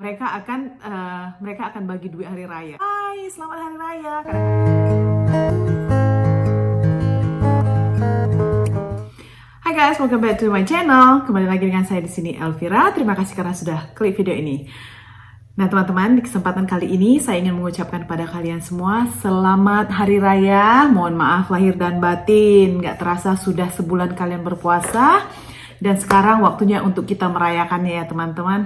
Mereka akan bagi duit hari raya. Hai, selamat hari raya. Hai guys, welcome back to my channel. Kembali lagi dengan saya di sini Elvira. Terima kasih karena sudah klik video ini. Nah teman-teman, di kesempatan kali ini saya ingin mengucapkan kepada kalian semua selamat hari raya. Mohon maaf lahir dan batin. Gak terasa sudah sebulan kalian berpuasa. Dan sekarang waktunya untuk kita merayakannya ya teman-teman.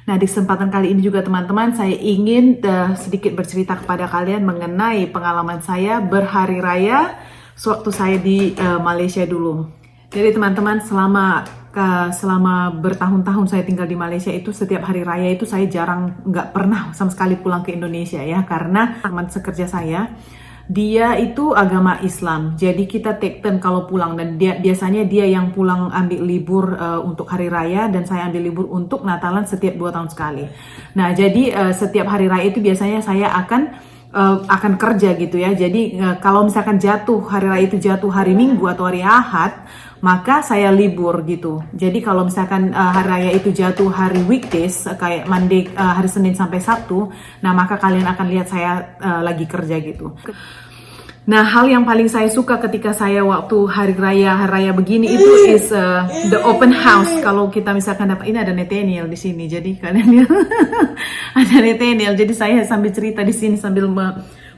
Nah di kesempatan kali ini juga teman-teman saya ingin sedikit bercerita kepada kalian mengenai pengalaman saya berhari raya sewaktu saya di Malaysia dulu. Jadi teman-teman selama bertahun-tahun saya tinggal di Malaysia itu setiap hari raya itu saya nggak pernah sama sekali pulang ke Indonesia ya, karena teman sekerja saya dia itu agama Islam, jadi kita take turn kalau pulang, dan biasanya dia yang pulang ambil libur untuk hari raya dan saya ambil libur untuk Natalan setiap 2 tahun sekali. Nah jadi setiap hari raya itu biasanya saya akan kerja gitu ya. Jadi kalau misalkan hari raya itu jatuh hari Minggu atau hari Ahad, maka saya libur gitu. Jadi kalau misalkan hari raya itu jatuh hari weekdays kayak Monday, hari Senin sampai Sabtu, nah maka kalian akan lihat saya lagi kerja gitu. Nah hal yang paling saya suka ketika saya waktu hari raya begini itu is the open house. Kalau kita misalkan dapat, ini ada Nathaniel di sini, jadi kalian lihat ada Nathaniel. Jadi saya sambil cerita di sini sambil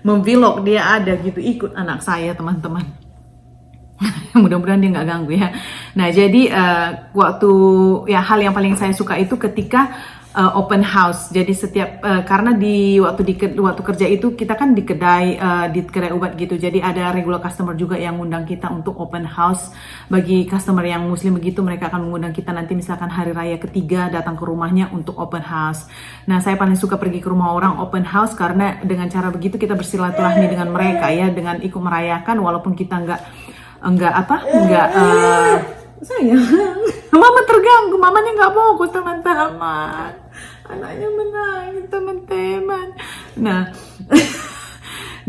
memvlog, dia ada gitu, ikut anak saya teman-teman. Mudah-mudahan dia nggak ganggu ya. Nah jadi hal yang paling saya suka itu ketika open house. Jadi setiap karena waktu kerja itu kita kan di kedai obat gitu. Jadi ada regular customer juga yang ngundang kita untuk open house. Bagi customer yang muslim begitu, mereka akan mengundang kita nanti misalkan hari raya ketiga datang ke rumahnya untuk open house. Nah, saya paling suka pergi ke rumah orang open house karena dengan cara begitu kita bersilaturahmi dengan mereka ya, dengan ikut merayakan walaupun kita sayang, mama terganggu, mamanya nggak fokus teman-teman, anaknya menangis teman-teman. Nah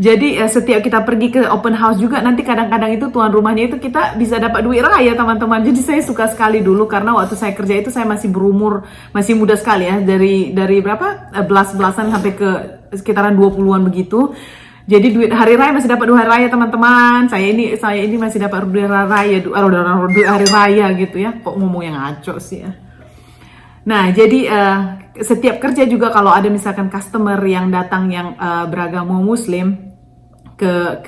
jadi setiap kita pergi ke open house juga nanti kadang-kadang itu tuan rumahnya itu kita bisa dapat duit raya teman-teman. Jadi saya suka sekali dulu karena waktu saya kerja itu saya masih muda sekali ya, dari berapa belasan sampai ke sekitaran 20-an begitu. Jadi duit hari raya masih dapat duit hari raya teman-teman. Saya ini masih dapat duit hari raya gitu ya. Kok ngomong yang ngaco sih ya. Nah jadi setiap kerja juga kalau ada misalkan customer yang datang yang beragama muslim ke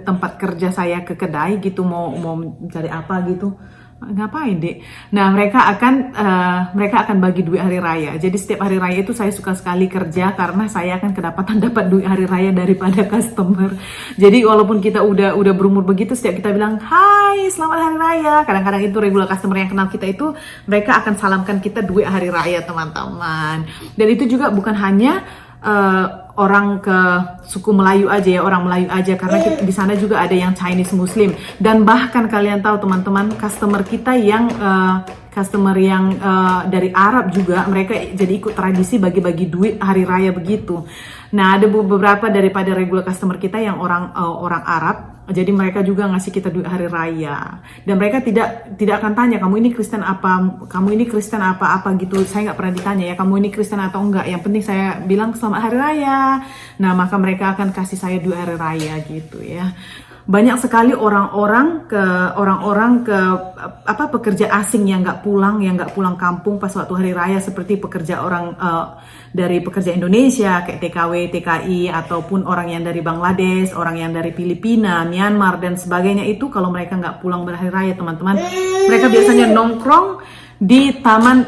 tempat kerja saya, ke kedai gitu, mau mencari apa gitu, ngapain dek? Nah mereka akan bagi duit hari raya. Jadi setiap hari raya itu saya suka sekali kerja karena saya akan kedapatan dapat duit hari raya daripada customer. Jadi walaupun kita udah berumur begitu, setiap kita bilang hai selamat hari raya, kadang-kadang itu regular customer yang kenal kita itu mereka akan salamkan kita duit hari raya teman-teman. Dan itu juga bukan hanya orang ke suku Melayu aja ya, orang Melayu aja, karena di sana juga ada yang Chinese Muslim, dan bahkan kalian tahu teman-teman customer kita yang dari Arab juga mereka jadi ikut tradisi bagi-bagi duit hari raya begitu. Nah ada beberapa daripada regular customer kita yang orang Arab, jadi mereka juga ngasih kita duit hari raya, dan mereka tidak akan tanya kamu ini Kristen apa gitu. Saya nggak pernah ditanya ya kamu ini Kristen atau enggak, yang penting saya bilang selamat hari raya. Nah maka mereka akan kasih saya duit hari raya gitu ya. Banyak sekali orang-orang ke pekerja asing yang nggak pulang kampung pas waktu hari raya, seperti pekerja dari pekerja Indonesia kayak TKW, TKI, ataupun orang yang dari Bangladesh, orang yang dari Filipina, Myanmar dan sebagainya. Itu kalau mereka nggak pulang berhari raya teman-teman, mereka biasanya nongkrong di taman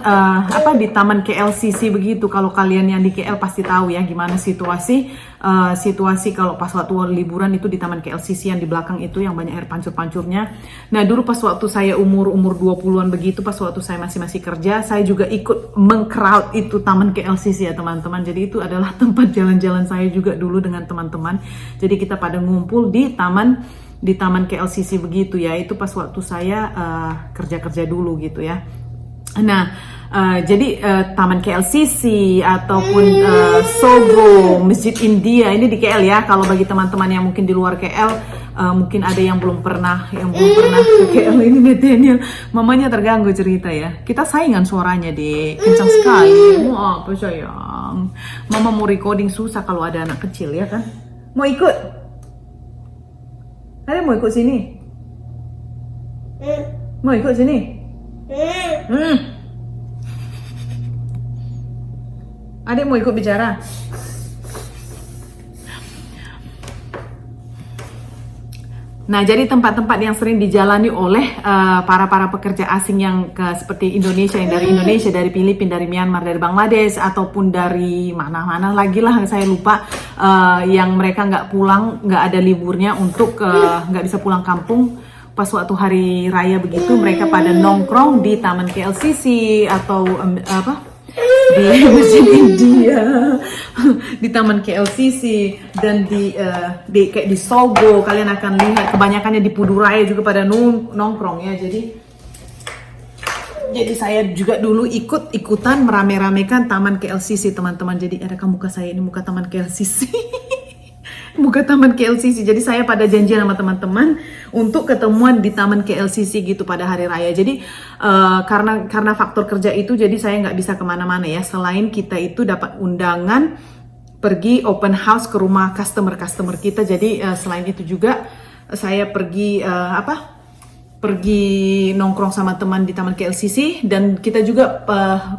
KLCC begitu. Kalau kalian yang di KL pasti tahu ya gimana situasi kalau pas waktu liburan itu di taman KLCC yang di belakang itu yang banyak air pancur-pancurnya. Nah dulu pas waktu saya umur 20-an begitu, pas waktu saya masih kerja, saya juga ikut mengcrowd itu taman KLCC ya teman-teman. Jadi itu adalah tempat jalan-jalan saya juga dulu dengan teman-teman. Jadi kita pada ngumpul di taman KLCC begitu ya. Itu pas waktu saya kerja dulu gitu ya. Nah, jadi Taman KLCC ataupun Sogo, Masjid India, ini di KL ya. Kalau bagi teman-teman yang mungkin di luar KL, mungkin ada yang belum pernah ke KL ini Nathaniel. Mamanya terganggu cerita ya. Kita saingan suaranya deh, kencang sekali. Mau apa sayang? Mama mau recording susah kalau ada anak kecil ya kan? Mau ikut? Ada mau ikut sini? Mau ikut sini? Adik mau ikut bicara? Nah, jadi tempat-tempat yang sering dijalani oleh para pekerja asing yang seperti Indonesia, yang dari Indonesia, dari Filipina, dari Myanmar, dari Bangladesh, ataupun dari mana-mana lagi lah, saya lupa, yang mereka nggak pulang, nggak ada liburnya untuk nggak bisa pulang kampung. Pas waktu hari raya begitu, mereka pada nongkrong di Taman KLCC atau di Masjid India, di Taman KLCC, dan di kayak di Sogo. Kalian akan lihat kebanyakannya di Puduraya juga pada nongkrong ya. Jadi saya juga dulu ikutan merame-ramekan Taman KLCC, teman-teman. Jadi ada muka saya ini, muka Taman KLCC. Muka Taman KLCC. Jadi saya pada janjian sama teman-teman untuk ketemuan di Taman KLCC gitu pada hari raya. Jadi karena faktor kerja itu, jadi saya nggak bisa kemana-mana ya. Selain kita itu dapat undangan pergi open house ke rumah customer kita. Jadi selain itu juga saya pergi pergi nongkrong sama teman di Taman KLCC. Dan kita juga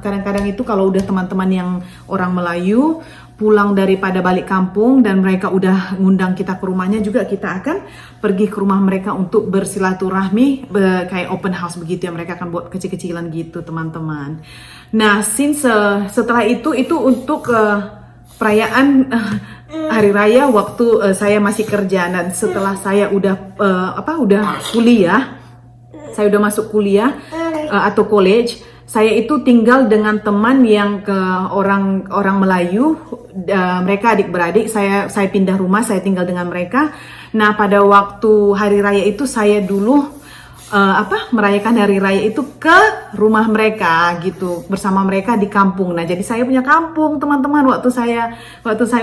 kadang-kadang itu kalau udah teman-teman yang orang Melayu pulang daripada balik kampung dan mereka udah ngundang kita ke rumahnya, juga kita akan pergi ke rumah mereka untuk bersilaturahmi, kayak open house begitu ya. Mereka akan buat kecil-kecilan gitu teman-teman. Nah, setelah itu untuk perayaan hari raya waktu saya masih kerja, dan setelah saya udah kuliah, saya udah masuk kuliah atau college. Saya itu tinggal dengan teman yang orang Melayu, mereka adik-beradik. Saya pindah rumah, saya tinggal dengan mereka. Nah, pada waktu hari raya itu saya dulu merayakan hari raya itu ke rumah mereka gitu, bersama mereka di kampung. Nah, jadi saya punya kampung, teman-teman. Waktu saya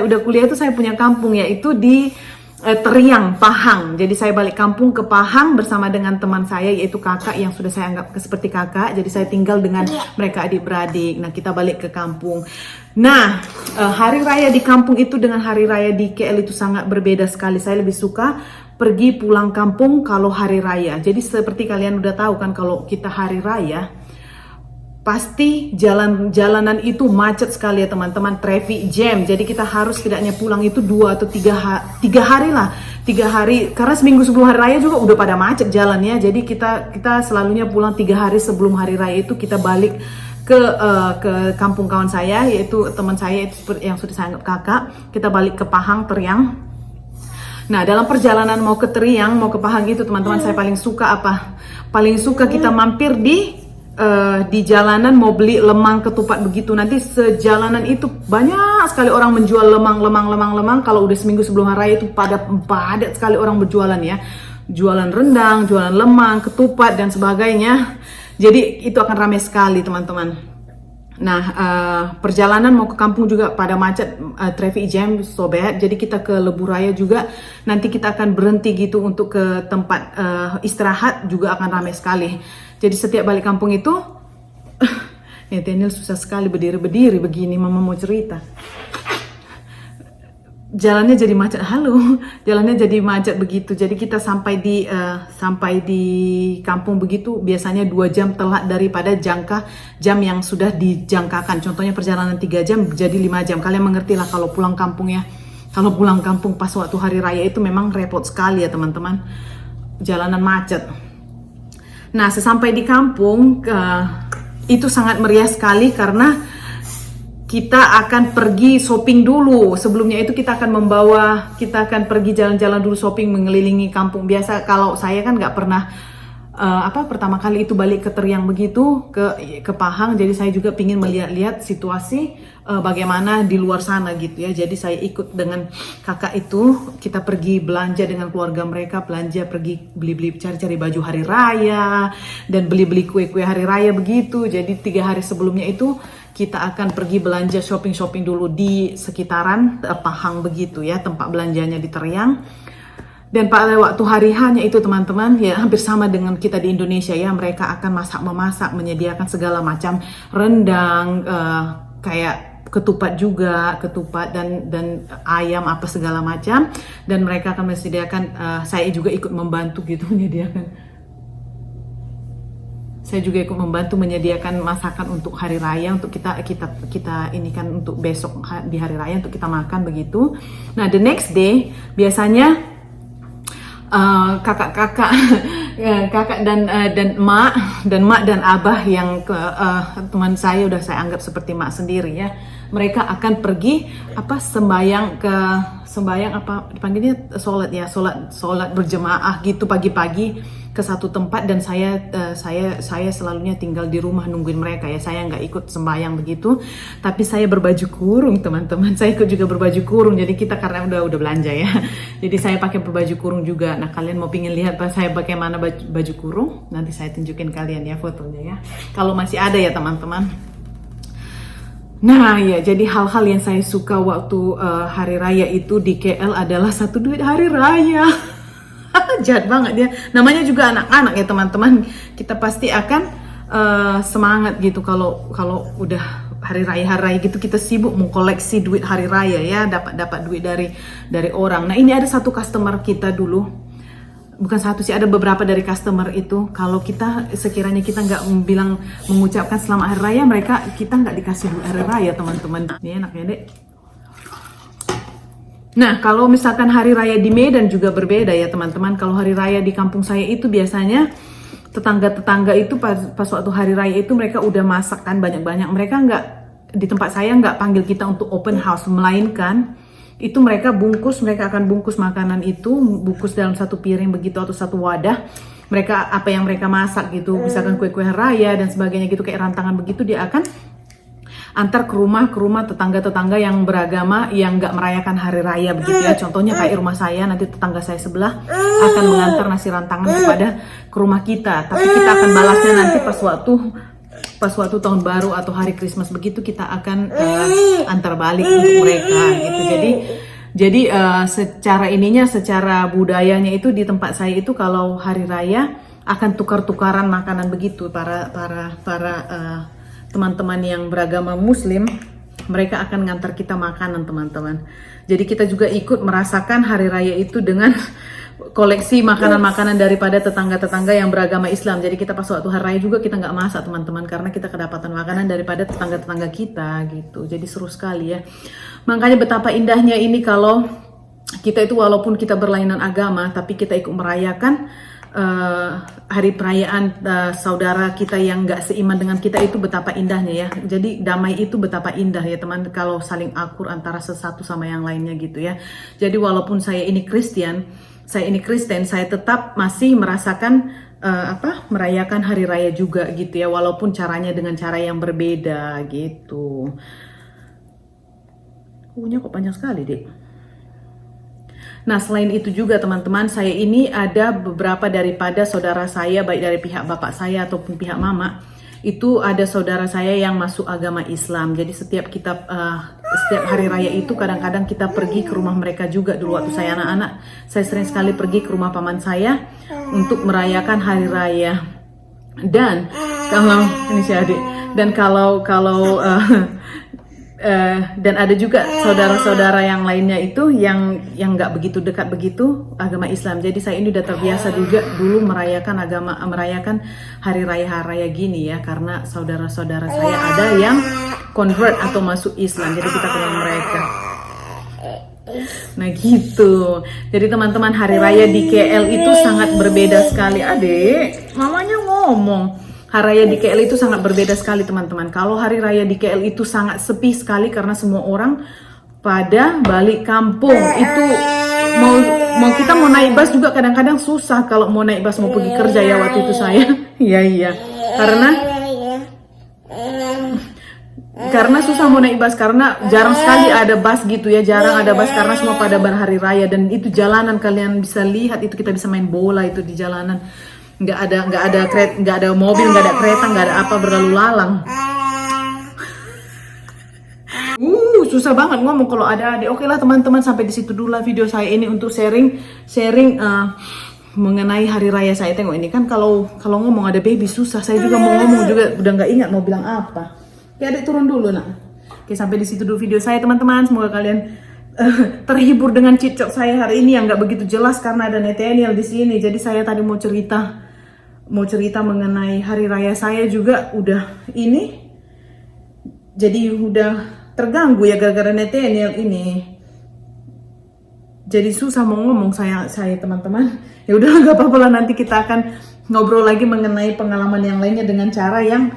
udah kuliah itu saya punya kampung, yaitu di Teriang, Pahang. Jadi saya balik kampung ke Pahang bersama dengan teman saya, yaitu kakak yang sudah saya anggap seperti kakak. Jadi saya tinggal dengan mereka adik-beradik. Nah, kita balik ke kampung. Nah, hari raya di kampung itu dengan hari raya di KL itu sangat berbeda sekali. Saya lebih suka pergi pulang kampung kalau hari raya. Jadi seperti kalian udah tahu kan, kalau kita hari raya pasti jalanan itu macet sekali ya teman-teman, traffic jam. Jadi kita harus setidaknya pulang itu 2 atau 3 hari lah. 3 hari, karena seminggu sebelum hari raya juga udah pada macet jalannya. Jadi kita selalunya pulang 3 hari sebelum hari raya itu kita balik ke kampung kawan saya, yaitu teman saya itu yang sudah saya anggap kakak. Kita balik ke Pahang, Teriang. Nah, dalam perjalanan mau ke Teriang, mau ke Pahang itu teman-teman, saya paling suka apa? Paling suka kita mampir di jalanan mau beli lemang ketupat begitu. Nanti sejalanan itu banyak sekali orang menjual lemang. Kalau udah seminggu sebelum hari raya itu padat sekali orang berjualan ya. Jualan rendang, jualan lemang, ketupat dan sebagainya. Jadi itu akan ramai sekali teman-teman. Nah, perjalanan mau ke kampung juga pada macet, traffic jam so bad. Jadi kita ke Lebuh Raya juga nanti kita akan berhenti gitu untuk ke tempat istirahat, juga akan ramai sekali. Jadi setiap balik kampung itu Nathaniel susah sekali berdiri begini. Mama mau cerita, jalannya jadi macet. Jalannya jadi macet begitu. Jadi kita sampai di kampung begitu biasanya 2 jam telat daripada jam yang sudah dijangkakan. Contohnya perjalanan 3 jam jadi 5 jam. Kalian mengerti lah kalau pulang kampung ya. Kalau pulang kampung pas waktu hari raya itu memang repot sekali ya teman-teman. Jalanan macet. Nah, sesampai di kampung itu sangat meriah sekali karena kita akan pergi shopping dulu. Sebelumnya itu kita akan pergi jalan-jalan dulu, shopping, mengelilingi kampung. Biasa kalau saya kan nggak pernah pertama kali itu balik ke Teriang begitu, ke Pahang. Jadi saya juga pingin melihat-lihat situasi bagaimana di luar sana gitu ya. Jadi saya ikut dengan kakak itu, kita pergi belanja dengan keluarga mereka, pergi beli-beli, cari-cari baju hari raya dan beli-beli kue-kue hari raya begitu. Jadi 3 hari sebelumnya itu kita akan pergi belanja shopping dulu di sekitaran Pahang begitu ya, tempat belanjanya di Teriang. Dan pada waktu hari hanya itu teman-teman, ya hampir sama dengan kita di Indonesia ya, mereka akan memasak, menyediakan segala macam rendang, kayak ketupat dan ayam apa segala macam, dan mereka akan menyediakan, saya juga ikut membantu gitu menyediakan. Saya juga ikut membantu menyediakan masakan untuk hari raya, untuk kita ini kan untuk besok di hari raya untuk kita makan begitu. Nah, the next day biasanya kakak-kakak kakak dan mak dan abah yang teman saya, udah saya anggap seperti mak sendiri ya. Mereka akan pergi sembayang apa dipanggilnya, sholat berjemaah gitu pagi-pagi ke satu tempat, dan saya selalunya tinggal di rumah nungguin mereka ya. Saya nggak ikut sembahyang begitu, tapi saya berbaju kurung teman-teman. Saya ikut juga berbaju kurung, jadi kita karena udah belanja ya, jadi saya pakai berbaju kurung juga. Nah, kalian mau pingin lihat saya bagaimana baju kurung, nanti saya tunjukin kalian ya fotonya ya, kalau masih ada ya teman-teman. Nah ya, jadi hal-hal yang saya suka waktu hari raya itu di KL adalah satu, duit hari raya. Jahat banget dia. Namanya juga anak-anak ya teman-teman. Kita pasti akan semangat gitu kalau udah hari raya gitu, kita sibuk mau koleksi duit hari raya ya, dapat duit dari orang. Nah, ini ada satu customer kita dulu. Bukan satu sih, ada beberapa dari customer itu. Kalau kita sekiranya kita nggak mengucapkan selamat hari raya, kita nggak dikasih duit hari raya teman-teman. Ini enaknya dek. Nah, kalau misalkan hari raya di Medan juga berbeda ya teman-teman. Kalau hari raya di kampung saya itu biasanya tetangga-tetangga itu pas waktu hari raya itu mereka udah masak kan banyak-banyak. Mereka di tempat saya nggak panggil kita untuk open house, melainkan itu mereka akan bungkus makanan itu, bungkus dalam satu piring begitu atau satu wadah. Mereka apa yang mereka masak gitu, misalkan kue-kue raya dan sebagainya gitu, kayak rantangan begitu, dia akan antar ke rumah tetangga-tetangga yang beragama yang nggak merayakan hari raya begitu ya. Contohnya kayak rumah saya, nanti tetangga saya sebelah akan mengantar nasi rantangan ke rumah kita, tapi kita akan balasnya nanti pas waktu tahun baru atau hari Christmas begitu, kita akan antar balik untuk mereka gitu. Jadi secara budayanya itu di tempat saya itu kalau hari raya akan tukar-tukaran makanan begitu. Para teman-teman yang beragama Muslim, mereka akan ngantar kita makanan teman-teman. Jadi kita juga ikut merasakan hari raya itu dengan koleksi makanan-makanan daripada tetangga-tetangga yang beragama Islam. Jadi kita pas waktu hari raya juga kita nggak masak teman-teman, karena kita kedapatan makanan daripada tetangga-tetangga kita gitu. Jadi seru sekali ya. Makanya betapa indahnya ini kalau kita itu walaupun kita berlainan agama, tapi kita ikut merayakan hari perayaan saudara kita yang nggak seiman dengan kita, itu betapa indahnya ya. Jadi damai itu betapa indah ya teman, kalau saling akur antara sesatu sama yang lainnya gitu ya. Jadi walaupun saya ini Kristen, saya tetap masih merasakan merayakan hari raya juga gitu ya, walaupun caranya dengan cara yang berbeda gitu. Punya kok panjang sekali deh. Nah, selain itu juga teman-teman, saya ini ada beberapa daripada saudara saya, baik dari pihak bapak saya ataupun pihak mama, itu ada saudara saya yang masuk agama Islam. Jadi setiap hari raya itu kadang-kadang kita pergi ke rumah mereka juga. Dulu waktu saya anak-anak, saya sering sekali pergi ke rumah paman saya untuk merayakan hari raya. Dan kalau ini si adik, dan dan ada juga saudara-saudara yang lainnya itu yang nggak begitu dekat begitu agama Islam. Jadi saya ini udah terbiasa juga dulu merayakan hari raya gini ya, karena saudara-saudara saya ada yang convert atau masuk Islam, jadi kita kenal mereka. Nah gitu. Jadi teman-teman, hari raya di KL itu sangat berbeda sekali. Adik, mamanya ngomong. Hari raya di KL itu sangat berbeda sekali teman-teman. Kalau hari raya di KL itu sangat sepi sekali karena semua orang pada balik kampung. Itu kita mau naik bus juga kadang-kadang susah kalau mau naik bus mau pergi kerja ya waktu itu saya. Iya. Karena susah mau naik bus, karena jarang sekali ada bus gitu ya, jarang ada bus karena semua pada berhari raya. Dan itu jalanan, kalian bisa lihat itu, kita bisa main bola itu di jalanan. Nggak ada mobil, nggak ada kereta, nggak ada apa berlalu lalang. Susah banget ngomong kalau ada adik. Oke lah teman-teman, sampai di situ dulu lah video saya ini untuk sharing mengenai hari raya saya. Tengok ini kan kalau ngomong ada baby susah. Saya juga mau ngomong juga udah nggak ingat mau bilang apa. Oke adik turun dulu nak. Oke sampai di situ dulu video saya teman-teman. Semoga kalian terhibur dengan cicok saya hari ini yang nggak begitu jelas karena ada Nathaniel di sini. Jadi saya tadi mau cerita mengenai hari raya saya juga udah ini. Jadi udah terganggu ya gara-gara Nathaniel ini. Jadi susah mau ngomong saya teman-teman. Ya udah nggak apa-apa lah, nanti kita akan ngobrol lagi mengenai pengalaman yang lainnya dengan cara yang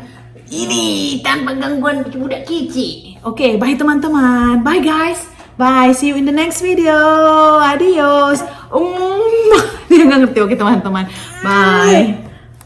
ini tanpa gangguan budak kici. Oke, bye teman-teman. Bye guys. Bye. See you in the next video. Adios. Dia nggak ngerti. Oke teman-teman. Bye.